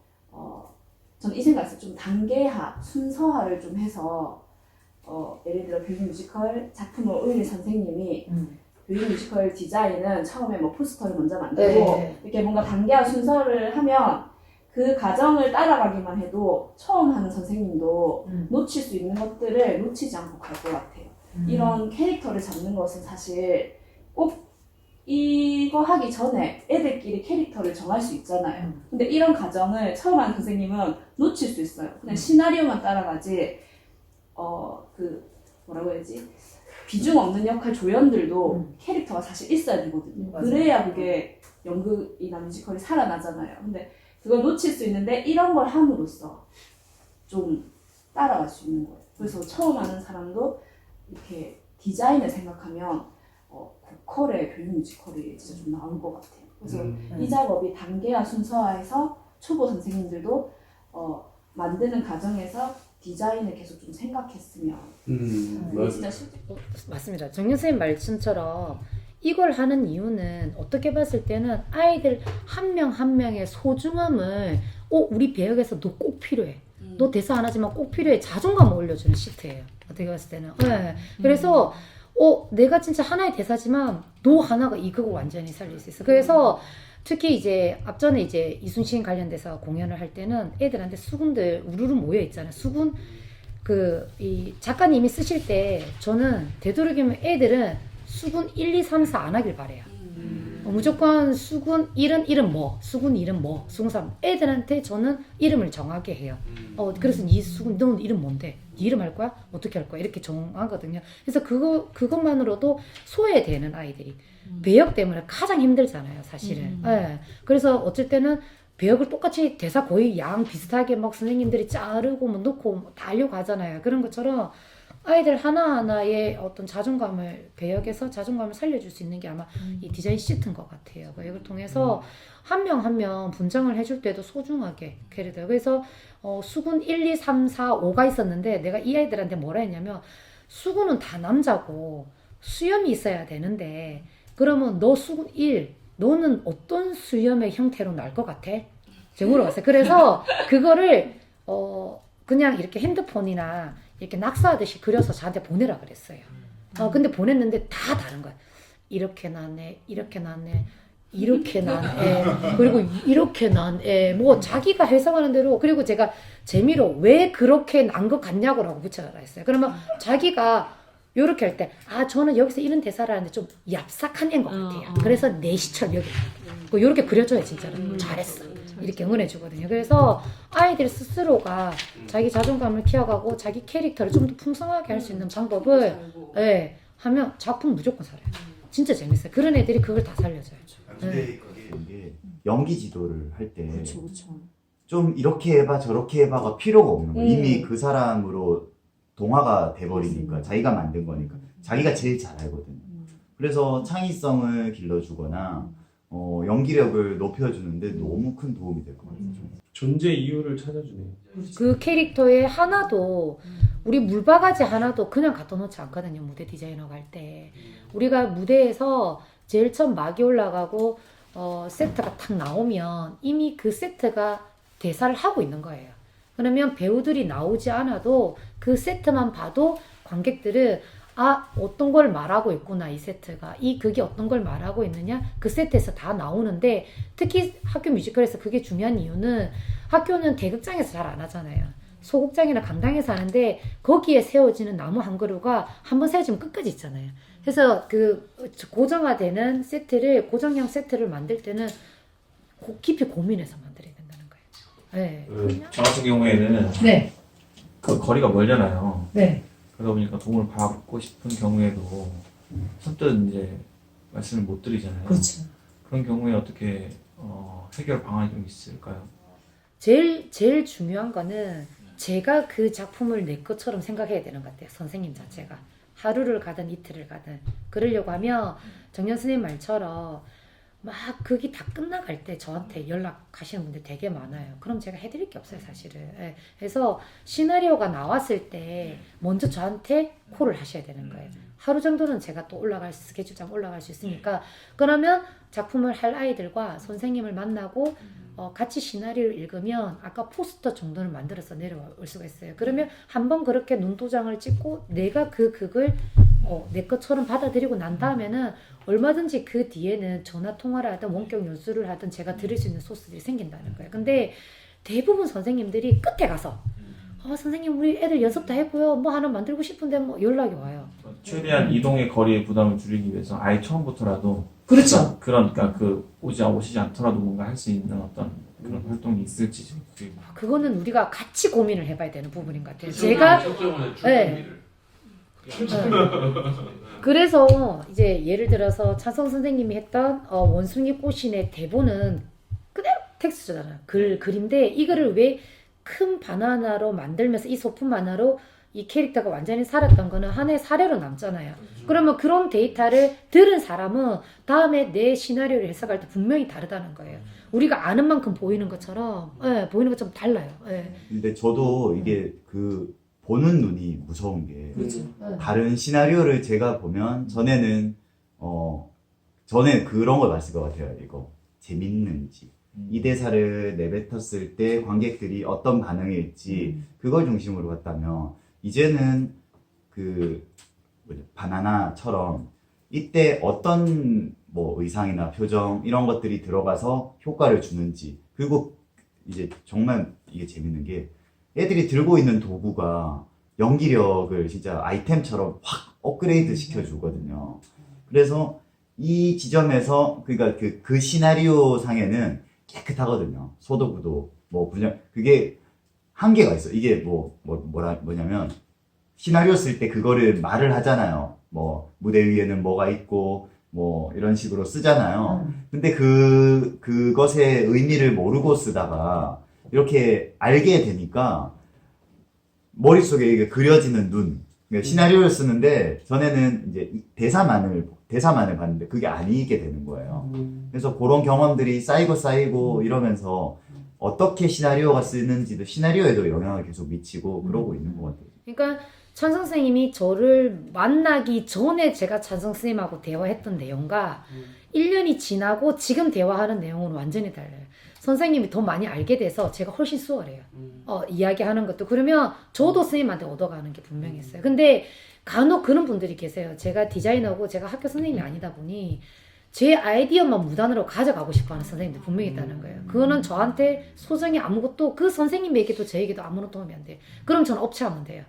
저는 이 생각했어요. 좀 단계화, 순서화를 좀 해서 예를 들어 교육 뮤지컬 작품을 올린 선생님이 교육 뮤지컬 디자인은 처음에 뭐 포스터를 먼저 만들고 네. 이렇게 뭔가 단계화 순서를 하면 그 과정을 따라가기만 해도 처음 하는 선생님도 놓칠 수 있는 것들을 놓치지 않고 갈 것 같아요. 이런 캐릭터를 잡는 것은 사실 꼭 이거 하기 전에 애들끼리 캐릭터를 정할 수 있잖아요. 근데 이런 과정을 처음 하는 선생님은 놓칠 수 있어요. 그냥 시나리오만 따라가지 뭐라고 해야지? 비중 없는 역할 조연들도 캐릭터가 사실 있어야 되거든요. 맞아요. 그래야 그게 연극이나 뮤지컬이 살아나잖아요. 근데 그걸 놓칠 수 있는데 이런 걸 함으로써 좀 따라갈 수 있는 거예요. 그래서 처음 하는 사람도 이렇게 디자인을 생각하면 고퀄의 교육 뮤지컬이 진짜 좀 나올 것 같아요. 그래서 이 작업이 단계화 순서화해서 초보 선생님들도 만드는 과정에서 디자인을 계속 좀 생각했으면 이게 진짜 실제 맞습니다. 정윤 선생님 말씀처럼 이걸 하는 이유는 어떻게 봤을 때는 아이들 한 명 한 명의 소중함을 우리 배역에서 너 꼭 필요해. 너 대사 안 하지만 꼭 필요해. 자존감을 올려주는 시트예요. 어떻게 봤을 때는. 네. 그래서 내가 진짜 하나의 대사지만 너 하나가 이 극을 완전히 살릴 수 있어. 그래서 특히 이제 앞전에 이제 이순신 관련돼서 공연을 할 때는 애들한테 수군들 우르르 모여 있잖아요. 수군 이 작가님이 쓰실 때 저는 되도록이면 애들은 수군 1, 2, 3, 4 안 하길 바래요. 무조건 수군 1은 이름 뭐, 수군 이름 뭐, 수군 3 애들한테 저는 이름을 정하게 해요. 그래서 이 수군 너는 이름 뭔데? 네 이름 할 거야? 어떻게 할 거야? 이렇게 정하거든요. 그래서 그것만으로도 소외되는 아이들이 배역 때문에 가장 힘들잖아요, 사실은. 네. 그래서 어쩔 때는 배역을 똑같이 대사 거의 양 비슷하게 막 선생님들이 자르고 뭐 넣고 다 하려고 하잖아요. 그런 것처럼 아이들 하나하나의 어떤 자존감을 배역에서 자존감을 살려줄 수 있는 게 아마 이 디자인 시트인 것 같아요. 이걸 통해서 한 명 한 명 분장을 해줄 때도 소중하게 캐릭터. 그래서 수군 1, 2, 3, 4, 5가 있었는데 내가 이 아이들한테 뭐라 했냐면 수군은 다 남자고 수염이 있어야 되는데 그러면 너 수군 1 너는 어떤 수염의 형태로 날 것 같아? 제가 물어봤어요. 그래서 그거를 그냥 이렇게 핸드폰이나 이렇게 낙서하듯이 그려서 저한테 보내라 그랬어요. 근데 보냈는데 다 다른 거야. 이렇게 나네, 이렇게 나네, 이렇게 나네, 그리고 이렇게 나네. 뭐 자기가 해석하는 대로. 그리고 제가 재미로 왜 그렇게 난 것 같냐고라고 붙여라 했어요. 그러면 자기가 요렇게 할 때 저는 여기서 이런 대사를 하는데 좀 얍삭한 애인 것 같아요. 그래서 내시처럼 여기 요렇게 그려줘야 진짜로 잘했어. 이렇게 응원해주거든요. 그래서 아이들 스스로가 자기 자존감을 키워가고 자기 캐릭터를 좀 더 풍성하게 할 수 있는 방법을 하면 작품 무조건 살아요. 진짜 재밌어요. 그런 애들이 그걸 다 살려줘요. 근데 이게 연기 지도를 할 때 좀 이렇게 해봐 저렇게 해봐가 필요가 없는 거예요. 이미 그 사람으로 동화가 돼버리니까 자기가 만든 거니까 자기가 제일 잘 알거든요. 그래서 창의성을 길러주거나 연기력을 높여주는데 너무 큰 도움이 될 것 같아요. 존재 이유를 찾아주네요. 그 캐릭터에 하나도 우리 물바가지 하나도 그냥 갖다 놓지 않거든요. 무대 디자이너가 할 때 우리가 무대에서 제일 처음 막이 올라가고 세트가 탁 나오면 이미 그 세트가 대사를 하고 있는 거예요. 그러면 배우들이 나오지 않아도 그 세트만 봐도 관객들은 어떤 걸 말하고 있구나, 이 세트가. 이 극이 어떤 걸 말하고 있느냐? 그 세트에서 다 나오는데, 특히 학교 뮤지컬에서 그게 중요한 이유는 학교는 대극장에서 잘 안 하잖아요. 소극장이나 강당에서 하는데, 거기에 세워지는 나무 한 그루가 한번 세워지면 끝까지 있잖아요. 그래서 그 고정화되는 세트를, 고정형 세트를 만들 때는 깊이 고민해서 만들어야 된다는 거예요. 네. 저 같은 경우에는 네. 그 거리가 멀잖아요. 네. 그러다 보니까 도움을 받고 싶은 경우에도 선뜻 이제 말씀을 못 드리잖아요. 그렇죠. 그런 경우에 어떻게 해결 방안이 좀 있을까요? 제일 중요한 거는 제가 그 작품을 내 것처럼 생각해야 되는 것 같아요. 선생님 자체가. 하루를 가든 이틀을 가든. 그러려고 하면 정연 선생님 말처럼 막 그게 다 끝나갈 때 저한테 연락하시는 분들 되게 많아요. 그럼 제가 해드릴 게 없어요, 사실은. 예. 그래서 시나리오가 나왔을 때 먼저 저한테 콜을 하셔야 되는 거예요. 하루 정도는 제가 또 스케줄장 올라갈 수 있으니까. 그러면 작품을 할 아이들과 선생님을 만나고 같이 시나리오를 읽으면 아까 포스터 정도는 만들어서 내려올 수가 있어요. 그러면 한번 그렇게 눈도장을 찍고 내가 그 극을 내 것처럼 받아들이고 난 다음에는 얼마든지 그 뒤에는 전화 통화를 하든 원격 연수를 하든 제가 드릴 수 있는 소스들이 생긴다는 거예요. 근데 대부분 선생님들이 끝에 가서 선생님 우리 애들 연습 다 했고요. 뭐 하나 만들고 싶은데 뭐 연락이 와요. 최대한 이동의 거리의 부담을 줄이기 위해서 아예 처음부터라도 그렇죠. 그러니까 오시지 않더라도 뭔가 할 수 있는 어떤 그런 활동이 있을지 좀 그거는 우리가 같이 고민을 해봐야 되는 부분인 것 같아요. 제가 네. 그래서 이제 예를 들어서 차성 선생님이 했던 원숭이 꽃신의 대본은 그대로 텍스트잖아요. 글인데 이거를 왜 큰 바나나로 만들면서 이 소품 하나로 이 캐릭터가 완전히 살았던 거는 하나의 사례로 남잖아요. 그러면 그런 데이터를 들은 사람은 다음에 내 시나리오를 해석할 때 분명히 다르다는 거예요. 우리가 아는 만큼 보이는 것처럼 보이는 것처럼 달라요. 근데 저도 이게 그 보는 눈이 무서운 게 그렇죠. 다른 시나리오를 제가 보면 전에는 그런 걸 봤을 것 같아요. 이거 재밌는지 이 대사를 내뱉었을 때 관객들이 어떤 반응일지 그걸 중심으로 봤다면 이제는 바나나처럼 이때 어떤 뭐 의상이나 표정 이런 것들이 들어가서 효과를 주는지 그리고 이제 정말 이게 재밌는 게 애들이 들고 있는 도구가 연기력을 진짜 아이템처럼 확 업그레이드 시켜주거든요. 그래서 이 지점에서 그러니까 그 시나리오 상에는 깨끗하거든요. 소도구도 뭐 분야 그게 한계가 있어. 이게 뭐냐면 시나리오 쓸 때 그거를 말을 하잖아요. 뭐 무대 위에는 뭐가 있고 뭐 이런 식으로 쓰잖아요. 근데 그것의 의미를 모르고 쓰다가 이렇게 알게 되니까 머릿속에 이게 그려지는 눈. 그러니까 시나리오를 쓰는데 전에는 이제 대사만을 봤는데 그게 아니게 되는 거예요. 그래서 그런 경험들이 쌓이고 이러면서 어떻게 시나리오가 쓰는지도 시나리오에도 영향을 계속 미치고 그러고 있는 것 같아요. 그러니까 찬 선생님이 저를 만나기 전에 제가 찬 선생님하고 대화했던 내용과 1년이 지나고 지금 대화하는 내용은 완전히 달라요. 선생님이 더 많이 알게 돼서 제가 훨씬 수월해요. 이야기하는 것도. 그러면 저도 선생님한테 얻어가는 게 분명히 있어요. 근데 간혹 그런 분들이 계세요. 제가 디자이너고 제가 학교 선생님이 아니다 보니 제 아이디어만 무단으로 가져가고 싶어하는 선생님들 분명히 있다는 거예요. 그거는 저한테 소정이 아무것도 그 선생님에게도 저에게도 아무런 도움이 안 돼요. 그럼 저는 업체하면 돼요.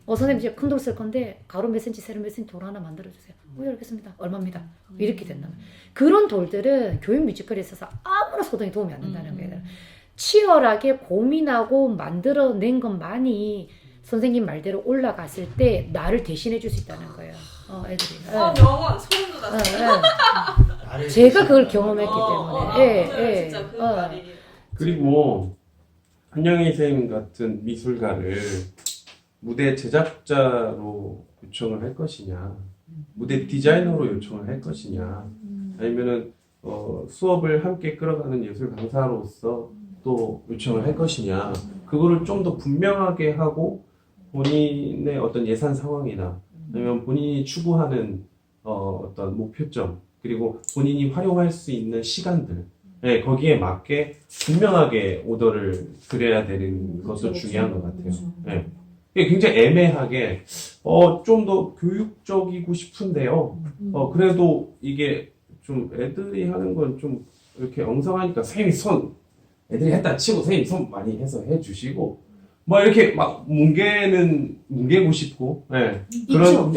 선생님 제가 큰 돌 쓸 건데 가로 몇 센치 세로 몇 센치 돌 하나 만들어주세요. 알겠습니다. 얼마입니다. 이렇게 된다면 그런 돌들은 교육 뮤지컬에 있어서 아무런 소동이 도움이 안 된다는 거예요. 치열하게 고민하고 만들어낸 것만이 선생님 말대로 올라갔을 때 나를 대신해 줄 수 있다는 거예요. 애들이. 명언 소름 돋았어요. 제가 그걸 경험했기 때문에. 진짜 그 말이. 그리고 한영희 선생님 같은 미술가를 무대 제작자로 요청을 할 것이냐, 무대 디자이너로 요청을 할 것이냐, 아니면은 수업을 함께 끌어가는 예술 강사로서 또 요청을 할 것이냐, 그거를 좀 더 분명하게 하고 본인의 어떤 예산 상황이나 아니면 본인이 추구하는 어떤 목표점 그리고 본인이 활용할 수 있는 시간들 거기에 맞게 분명하게 오더를 드려야 되는 것도 중요한 것 같아요. 네. 이게 굉장히 애매하게 좀 더 교육적이고 싶은데요. 그래도 이게 좀 애들이 하는 건 좀 이렇게 엉성하니까 선생님이 애들이 했다 치고 선생님 손 많이 해서 해주시고 뭐 이렇게 막 뭉개고 싶고 그런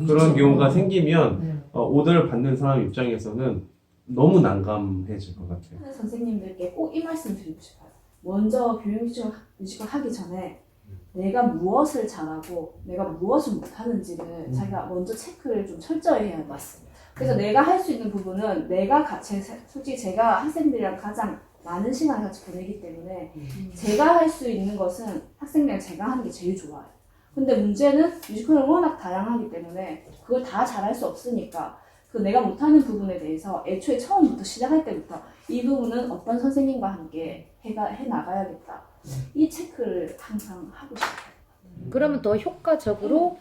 그런 경우가 생기면 오더를 받는 사람 입장에서는 너무 난감해질 것 같아요. 하는 선생님들께 꼭 이 말씀 드리고 싶어요. 먼저 교육 뮤지컬 하기 전에 내가 무엇을 잘하고 내가 무엇을 못하는지를 자기가 먼저 체크를 좀 철저히 해야 돼요. 맞습니다. 그래서 내가 할 수 있는 부분은 솔직히 제가 학생들이랑 가장 많은 시간을 같이 보내기 때문에 제가 할 수 있는 것은 학생들이랑 제가 하는 게 제일 좋아요. 근데 문제는 뮤지컬은 워낙 다양하기 때문에 그걸 다 잘할 수 없으니까 그 내가 못하는 부분에 대해서 애초에 처음부터 시작할 때부터 이 부분은 어떤 선생님과 함께 해 나가야겠다. 이 체크를 항상 하고 싶어요. 그러면 더 효과적으로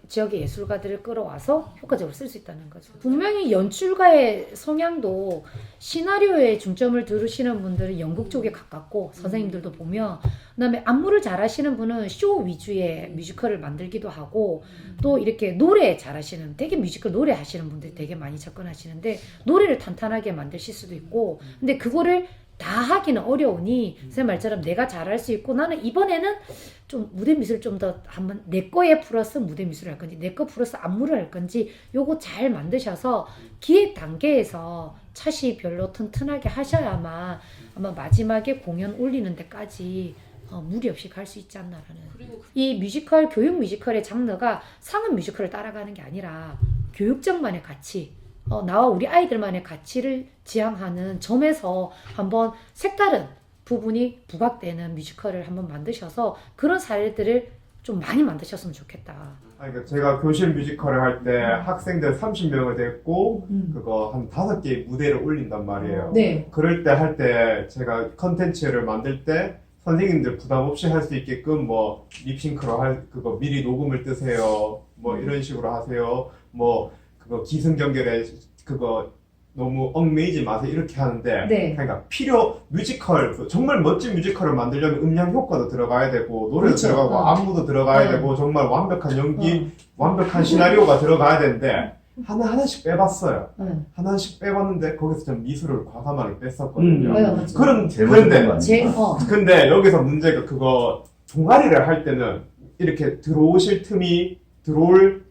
지역의 예술가들을 끌어와서 효과적으로 쓸 수 있다는 거죠. 분명히 연출가의 성향도 시나리오에 중점을 두르시는 분들은 연극 쪽에 가깝고 선생님들도 보면 그다음에 안무를 잘하시는 분은 쇼 위주의 뮤지컬을 만들기도 하고 또 이렇게 노래 잘하시는 되게 뮤지컬 노래 하시는 분들이 되게 많이 접근하시는데 노래를 탄탄하게 만드실 수도 있고 근데 그거를 다 하기는 어려우니 선생님 말처럼 내가 잘할 수 있고 나는 이번에는 좀 무대 미술 좀 더 한번 내 거에 플러스 무대 미술을 할 건지 내 거 플러스 안무를 할 건지 요거 잘 만드셔서 기획 단계에서 차시 별로 튼튼하게 하셔야만 아마 마지막에 공연 올리는 데까지 무리 없이 갈 수 있지 않나라는. 이 뮤지컬 교육 뮤지컬의 장르가 상업 뮤지컬을 따라가는 게 아니라 교육적만의 가치 나와 우리 아이들만의 가치를 지향하는 점에서 한번 색다른 부분이 부각되는 뮤지컬을 한번 만드셔서 그런 사례들을 좀 많이 만드셨으면 좋겠다. 그러니까 제가 교실 뮤지컬을 할 때 학생들 30명을 데리고 그거 한 5개의 무대를 올린단 말이에요. 네. 그럴 때 할 때 제가 컨텐츠를 만들 때 선생님들 부담 없이 할 수 있게끔 뭐 립싱크로 그거 미리 녹음을 뜨세요. 뭐 이런 식으로 하세요. 뭐 그거 기승전결에 그거 너무 얽매이지 마세요 이렇게 하는데 네. 그러니까 뮤지컬 정말 멋진 뮤지컬을 만들려면 음량 효과도 들어가야 되고 노래도 그렇죠. 들어가고 안무도 들어가야 되고 정말 완벽한 연기 완벽한 시나리오가 들어가야 되는데 하나씩 빼봤어요. 하나씩 빼봤는데 거기서 전 미술을 과감하게 뺐었거든요. 근데 여기서 문제가 그거 동아리를 할 때는 이렇게 들어오실 틈이 들어올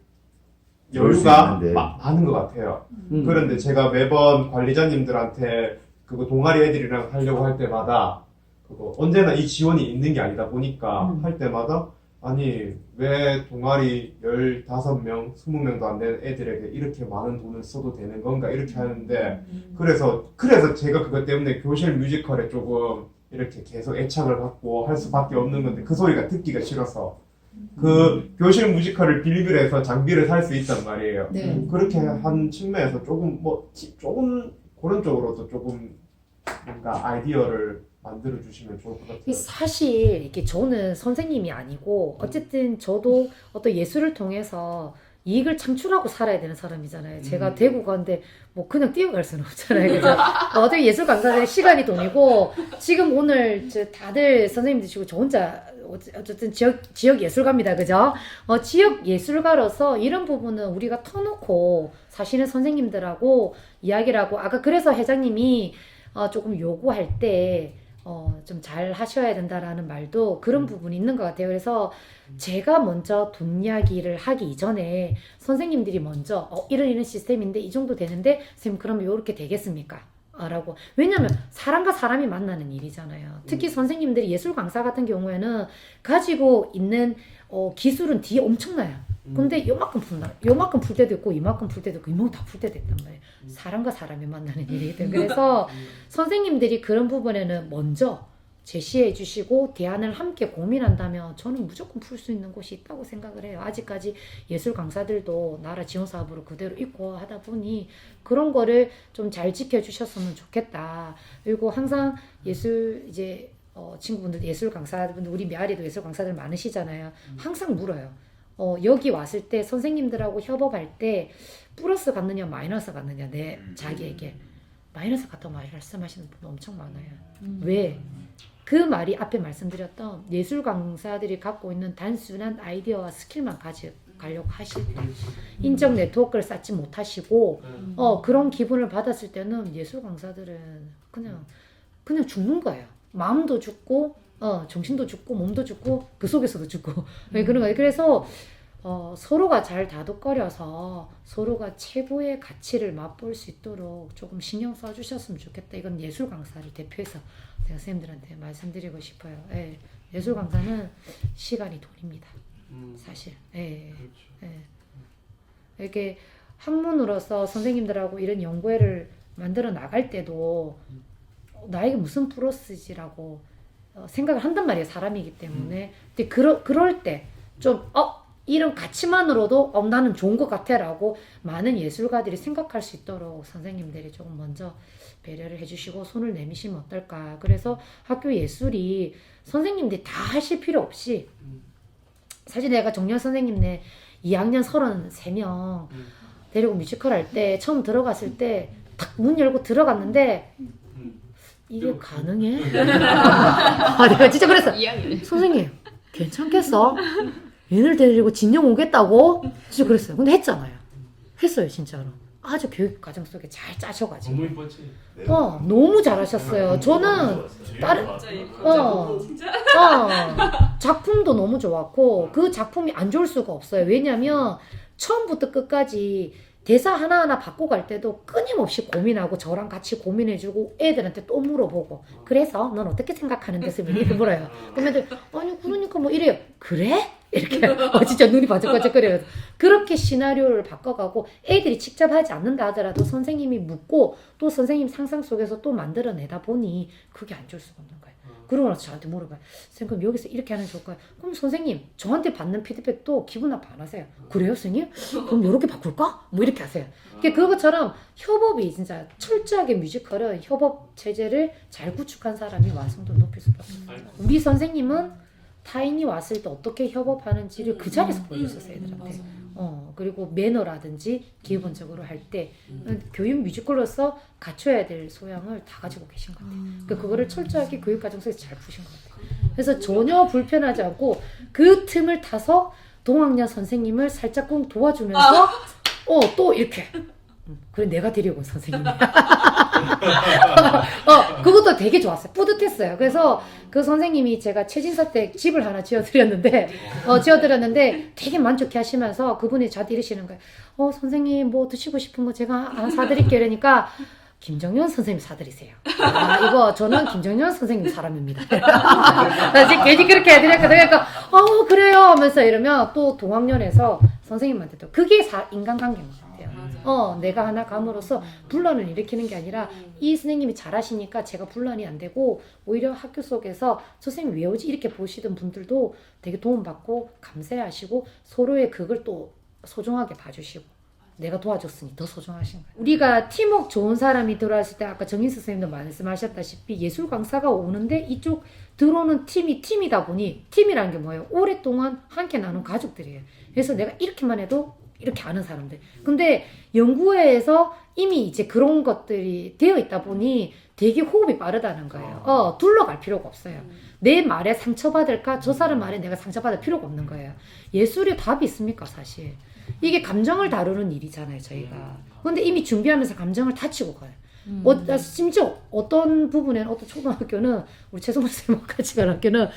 여유가 많은 것 같아요. 그런데 제가 매번 관리자님들한테 그거 동아리 애들이랑 하려고 할 때마다 그거 언제나 이 지원이 있는 게 아니다 보니까 할 때마다 아니 왜 동아리 15명, 20명도 안 되는 애들에게 이렇게 많은 돈을 써도 되는 건가 이렇게 하는데 그래서 제가 그것 때문에 교실 뮤지컬에 조금 이렇게 계속 애착을 갖고 할 수밖에 없는 건데 그 소리가 듣기가 싫어서 그 교실 뮤지컬을 빌빌해서 장비를 살 수 있단 말이에요. 네. 그렇게 한 측면에서 조금 그런 쪽으로도 조금 뭔가 아이디어를 만들어 주시면 좋을 것 같아요. 사실 이게 저는 선생님이 아니고 어쨌든 저도 어떤 예술을 통해서 이익을 창출하고 살아야 되는 사람이잖아요. 제가 대구 가는데 뭐 그냥 뛰어갈 수는 없잖아요. 그죠? 어떻게 예술 강사들의 시간이 돈이고 지금 오늘 다들 선생님들이시고 저 혼자 어쨌든 지역 예술가입니다. 그죠? 지역 예술가로서 이런 부분은 우리가 터놓고 사시는 선생님들하고 이야기를 하고 아까 그래서 회장님이 조금 요구할 때 좀 잘 하셔야 된다라는 말도 그런 부분이 있는 것 같아요. 그래서 제가 먼저 돈 이야기를 하기 이전에 선생님들이 먼저 이런 시스템인데 이 정도 되는데 선생님 그러면 이렇게 되겠습니까? 라고. 왜냐면 사람과 사람이 만나는 일이잖아요. 특히 선생님들이 예술 강사 같은 경우에는 가지고 있는 기술은 뒤에 엄청나요. 근데 요만큼 푼다. 요만큼 풀 때도 있고 이만큼 풀 때도 있고 이만큼 다 풀 때도 있단 말이에요. 사람과 사람이 만나는 일이거든. 그래서 선생님들이 그런 부분에는 먼저 제시해 주시고 대안을 함께 고민한다면 저는 무조건 풀 수 있는 곳이 있다고 생각을 해요. 아직까지 예술 강사들도 나라 지원 사업으로 그대로 있고 하다 보니 그런 거를 좀 잘 지켜주셨으면 좋겠다. 그리고 항상 예술 친구분들 예술 강사분들 우리 메아리도 예술 강사들 많으시잖아요. 항상 물어요. 여기 왔을 때 선생님들하고 협업할 때 플러스 갔느냐 마이너스 갔느냐 내 자기에게 마이너스 같다고 말씀하시는 분 엄청 많아요. 왜? 그 말이 앞에 말씀드렸던 예술 강사들이 갖고 있는 단순한 아이디어와 스킬만 가져가려고 하실 때 인적 네트워크를 쌓지 못하시고 그런 기분을 받았을 때는 예술 강사들은 그냥 죽는 거예요. 마음도 죽고 정신도 죽고 몸도 죽고 그 속에서도 죽고 그런 거예요. 그래서 서로가 잘 다독거려서 서로가 최고의 가치를 맛볼 수 있도록 조금 신경 써주셨으면 좋겠다. 이건 예술 강사를 대표해서 제가 선생님들한테 말씀드리고 싶어요. 예, 예술 강사는 시간이 돈입니다. 사실. 예, 예. 이렇게 학문으로서 선생님들하고 이런 연구회를 만들어 나갈 때도 나에게 무슨 플러스지라고 생각을 한단 말이에요. 사람이기 때문에. 근데 그럴 때 좀 이런 가치만으로도 나는 좋은 것 같아 라고 많은 예술가들이 생각할 수 있도록 선생님들이 조금 먼저 배려를 해주시고 손을 내미시면 어떨까. 그래서 학교 예술이 선생님들이 다 하실 필요 없이 사실 내가 정년 선생님네 2학년 33명 데리고 뮤지컬 할 때 처음 들어갔을 때 딱 문 열고 들어갔는데 이게 가능해? 내가 진짜 그랬어. 선생님 괜찮겠어? 얘를 데리고 진영 오겠다고? 진짜 그랬어요. 근데 했잖아요. 했어요 진짜로. 아주 교육 과정 속에 잘 짜셔가지고. 너무 이뻤지. 너무 잘하셨어요. 저는 다른 작품도 너무 좋았고 그 작품이 안 좋을 수가 없어요. 왜냐면 처음부터 끝까지 대사 하나하나 바꿔갈 때도 끊임없이 고민하고 저랑 같이 고민해주고 애들한테 또 물어보고 그래서 넌 어떻게 생각하는데? 이렇게 물어요. 그러면 애들 아니 그러니까 뭐 이래요. 그래? 이렇게 진짜 눈이 바짝바짝거려요. 그렇게 시나리오를 바꿔가고 애들이 직접 하지 않는다 하더라도 선생님이 묻고 또 선생님 상상 속에서 또 만들어내다 보니 그게 안 좋을 수가 없는 거예요. 그러고 나서 저한테 물어봐요. 선생님 그럼 여기서 이렇게 하는 게 좋을까요? 그럼 선생님 저한테 받는 피드백도 기분 나빠 안 하세요. 그래요 선생님? 그럼 이렇게 바꿀까? 뭐 이렇게 하세요. 그것처럼 협업이 진짜 철저하게 뮤지컬은 협업 체제를 잘 구축한 사람이 완성도를 높일 수밖에 없어요. 우리 선생님은 타인이 왔을 때 어떻게 협업하는지를 그 자리에서 보여줬었어요 애들한테. 그리고 매너라든지 기본적으로 할 때 교육 뮤지컬로서 갖춰야 될 소양을 다 가지고 계신 것 같아요. 그러니까 그거를 철저하게 교육 과정 속에서 잘 푸신 것 같아요. 그래서 전혀 불편하지 않고 그 틈을 타서 동학년 선생님을 살짝 꼭 도와주면서 또 이렇게 그래 내가 데려온 선생님이야. 그것도 되게 좋았어요. 뿌듯했어요. 그래서 그 선생님이 제가 최진서 때 집을 하나 지어드렸는데 되게 만족해 하시면서 그분이 저한테 이러시는 거예요. 선생님 뭐 드시고 싶은 거 제가 하나 사드릴게요. 그러니까 김정연 선생님 사드리세요. 이거 저는 김정연 선생님 사람입니다. 사실 괜히 그렇게 해드렸거든요. 그러니까 그래요 하면서 이러면 또 동학년에서 선생님한테 또 그게 인간관계인 것 같아요. 내가 하나 감으로써 분란을 일으키는 게 아니라 이 선생님이 잘하시니까 제가 분란이 안 되고 오히려 학교 속에서 선생님 왜 오지 이렇게 보시던 분들도 되게 도움받고 감사해하시고 서로의 그걸 또 소중하게 봐주시고 내가 도와줬으니 더 소중하신 거예요. 우리가 팀워크 좋은 사람이 들어왔을 때 아까 정인수 선생님도 말씀하셨다시피 예술 강사가 오는데 이쪽 들어오는 팀이 팀이다 보니 팀이라는 게 뭐예요? 오랫동안 함께 나눈 가족들이에요. 그래서 내가 이렇게만 해도 이렇게 아는 사람들. 근데 연구회에서 이미 이제 그런 것들이 되어 있다 보니 되게 호흡이 빠르다는 거예요. 둘러갈 필요가 없어요. 내 말에 상처받을까? 저 사람 말에 내가 상처받을 필요가 없는 거예요. 예술에 답이 있습니까, 사실? 이게 감정을 다루는 일이잖아요, 저희가. 근데 이미 준비하면서 감정을 다치고 가요. 심지어 어떤 부분에는, 어떤 초등학교는, 우리 최성모 선생님 같이 간 학교는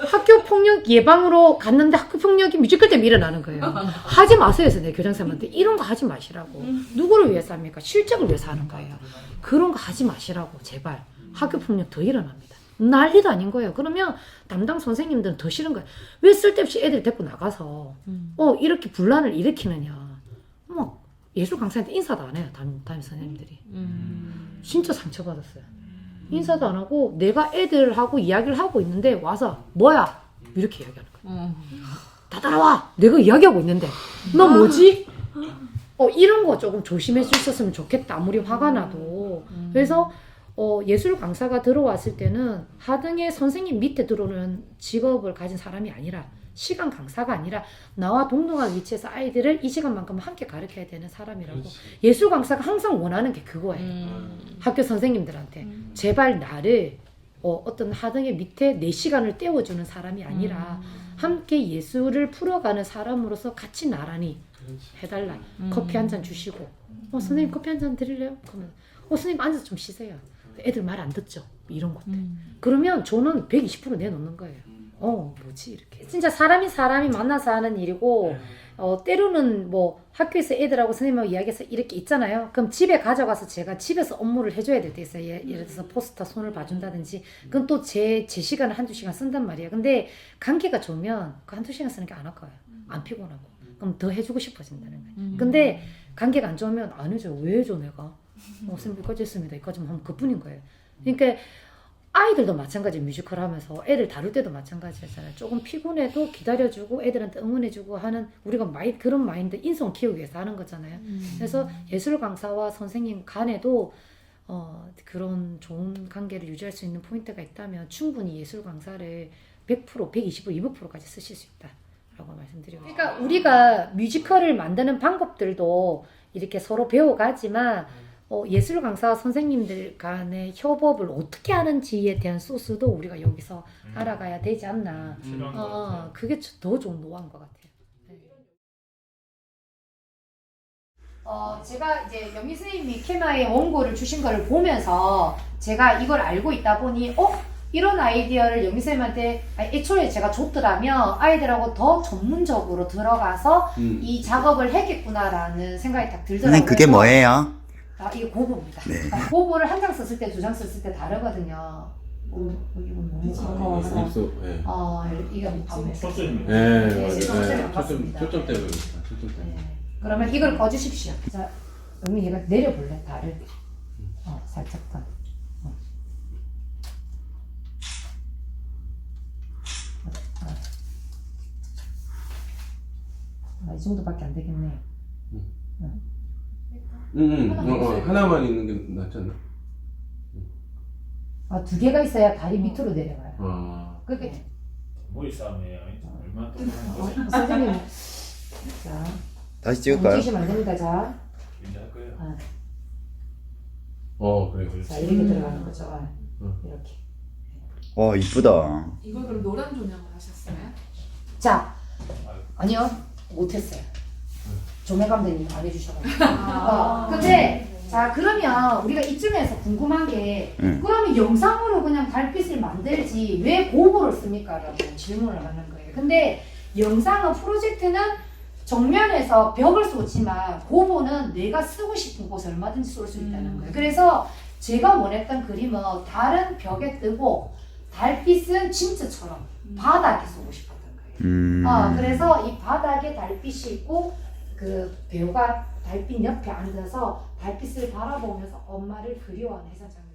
학교 폭력 예방으로 갔는데 학교 폭력이 뮤지컬 때문에 일어나는 거예요. 하지 마세요, 해서 내 교장선생님한테. 이런 거 하지 마시라고. 누구를 위해서 합니까? 실적을 위해서 하는 거예요. 그런 거 하지 마시라고, 제발. 학교 폭력 더 일어납니다. 난리도 아닌 거예요. 그러면 담당 선생님들은 더 싫은 거예요. 왜 쓸데없이 애들 데리고 나가서 이렇게 분란을 일으키느냐. 예술 강사한테 인사도 안 해요. 담임 선생님들이. 진짜 상처받았어요. 인사도 안 하고 내가 애들하고 이야기를 하고 있는데 와서 뭐야? 이렇게 이야기하는 거예요. 다 따라와. 내가 이야기하고 있는데 너 뭐지? 이런 거 조금 조심해 주셨으면 좋겠다. 아무리 화가 나도. 그래서 예술 강사가 들어왔을 때는 하등의 선생님 밑에 들어오는 직업을 가진 사람이 아니라 시간 강사가 아니라 나와 동등한 위치에서 아이들을 이 시간만큼 함께 가르쳐야 되는 사람이라고. 그렇지. 예술 강사가 항상 원하는 게 그거예요. 학교 선생님들한테 제발 나를 어떤 하등의 밑에 내 시간을 때워주는 사람이 아니라 함께 예술을 풀어가는 사람으로서 같이 나란히 해달라. 커피 한 잔 주시고 선생님 커피 한 잔 드릴래요? 그러면 선생님 앉아서 좀 쉬세요. 애들 말 안 듣죠? 이런 것들. 그러면 저는 120% 내놓는 거예요. 뭐지 이렇게. 진짜 사람이 만나서 하는 일이고 때로는 뭐 학교에서 애들하고 선생님하고 이야기해서 이렇게 있잖아요. 그럼 집에 가져가서 제가 집에서 업무를 해줘야 될 때 있어요. 예를 들어서 포스터 손을 봐준다든지 그건 또 제 시간을 한두 시간 쓴단 말이에요. 근데 관계가 좋으면 그 한두 시간 쓰는 게 안 아까워요. 안 피곤하고. 그럼 더 해주고 싶어진다는 거예요. 근데 관계가 안 좋으면 안 해줘요. 왜 해줘 내가? 선생님 여기까지 했습니다. 여기까지만 하면 그뿐인 거예요. 그러니까 아이들도 마찬가지 뮤지컬 하면서 애들 다룰 때도 마찬가지잖아요. 조금 피곤해도 기다려주고 애들한테 응원해주고 하는 우리가 그런 마인드 인성 키우기 위해서 하는 거잖아요. 그래서 예술 강사와 선생님 간에도 그런 좋은 관계를 유지할 수 있는 포인트가 있다면 충분히 예술 강사를 100%, 120%, 200%까지 쓰실 수 있다라고 말씀드리고. 그러니까 우리가 뮤지컬을 만드는 방법들도 이렇게 서로 배워가지만 예술 강사 선생님들 간의 협업을 어떻게 하는지에 대한 소스도 우리가 여기서 알아가야 되지 않나. 그게 더 좋은 노하우인 것 같아요. 네. 제가 이제 영미 선생님이 캐나의 원고를 주신 거를 보면서 제가 이걸 알고 있다 보니 이런 아이디어를 영미 선생님한테 애초에 제가 줬더라면 아이들하고 더 전문적으로 들어가서 이 작업을 했겠구나라는 생각이 딱 들더라고요. 선생님 그게 뭐예요? 이게 고보입니다. 네. 고보를 한 장 썼을 때, 두 장 썼을 때 다르거든요. 이건 너무 가까워서. 이건 밤에. 네, 네, 맞아요. 초점이 바꿨습니다. 초점 때문에 그렇다. 초점 때문에. 네. 그러면 이걸 꺼주십시오. 자, 언니 얘가 내려볼래? 다를. 살짝 더. 이 정도밖에 안 되겠네. 하나만 있는 게 낫지 않나? 두 개가 있어야 다리 밑으로 내려가요. 그게 머리 싸움이에요. 얼마나 또 선생님. 자, 다시 찍을까요? 움직이시면 안 됩니다. 자, 할 거예요. 그래. 자 이렇게 들어가는 거죠. 이렇게. 와 이쁘다. 이걸 그럼 노란 조명을 하셨어요? 자, 아니요, 못했어요. 조매 감독님 안 해주셔가지고. 근데 자 그러면 우리가 이쯤에서 궁금한 게 그러면 영상으로 그냥 달빛을 만들지 왜 고보를 씁니까? 라고 질문을 하는 거예요. 근데 영상은 프로젝트는 정면에서 벽을 쏘지만 고보는 내가 쓰고 싶은 곳에 얼마든지 쏠 수 있다는 거예요. 그래서 제가 원했던 그림은 다른 벽에 뜨고 달빛은 진짜처럼 바닥에 쏘고 싶었던 거예요. 그래서 이 바닥에 달빛이 있고 그 배우가 달빛 옆에 앉아서 달빛을 바라보면서 엄마를 그리워하는 해상 장면.